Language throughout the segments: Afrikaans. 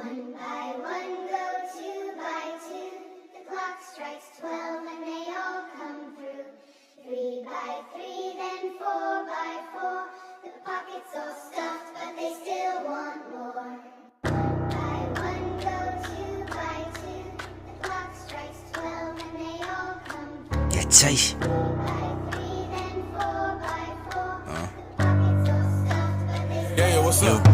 One by one go 2 by 2. The clock strikes 12 and they all come through. 3 by 3, then 4 by 4. The pockets all stuffed, but they still want more. One by one go 2 by 2. The clock strikes 12 and they all come through. Yeah, Chase. 3 by 3, then 4 by 4. The pockets all stuffed, but they still Yeah, what's up?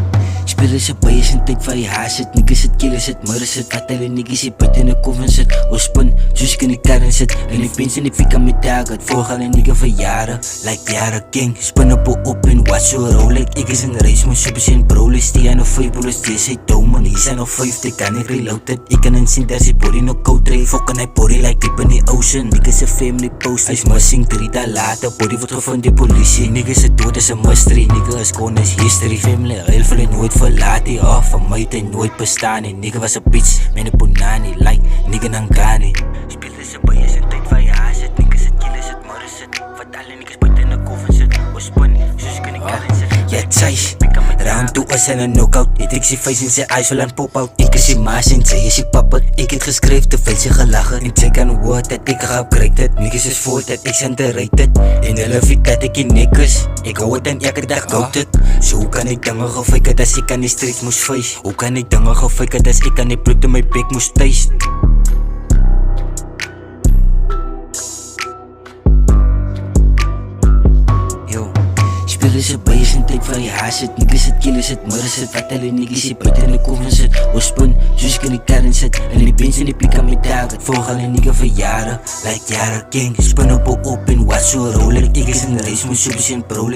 Spelen ze baie sin tyd vir die haas sit. Niggas sit, killers sit, murders sit. Wat hulle niggas hier buite in die koffin sit. Ons spin, soos ek in die kar in sit. En die pens in die pika met tag. Het volg al die nigga vir jare. Like jare king, spin op en wat so rol. Like ek is in race, my super sin bro. Lis die aan of 5 bullets, die sê dom. Man, hier zijn nog 5, die kan ek reload het. Ek kan in sien, daar is die body nog koud rij. Fok en hy body like deep in die ocean. Niggas a family post, hy's missing 3 dae later. Body word gevind die politie. Niggas se dood is a mystery. Nigga is gone is history. Family, heel veel en nooit verlaat die af. Van my het hy nooit bestaan nie. Nigga was a bitch, met een punani. Like, nigga nangani. Speel dis a baie sin tyd vir jou haas het. Niggas het killers het, murders het. Wat alle niggas buite in die koffin sit. Ons spin, soos ek in die kar in sit. Ja, Chase, round 2 is in een knockout. Het ek sy face en sy eyes wil aan pop-out. Ek is die maas en sy is die papa. Ek het geskryf terwyl sy gelag het. En sy kan woord dat ek geupgrade het. Niggas is voort dat ek sy underrate het. En hulle weet dat ek die nek is. Ek hou het en elke dag koud het. So hoe kan ek dinge gefake het as ek aan die streets moes face? Hoe kan ek dinge gefake het as ek aan die bloed in my bek moes taste? Spelers se baie sin tyd vir die haas sit. Niggas het, killers het, murders het. Wat hulle niggas hier buite in die koffin sit. Ons spin, soos ek in die kar in sit. En die pens in die pika met tag. Het volg al die nigga vir jare. Like jare king, spin op en wat so rol. Ek is in race, my super sin bro.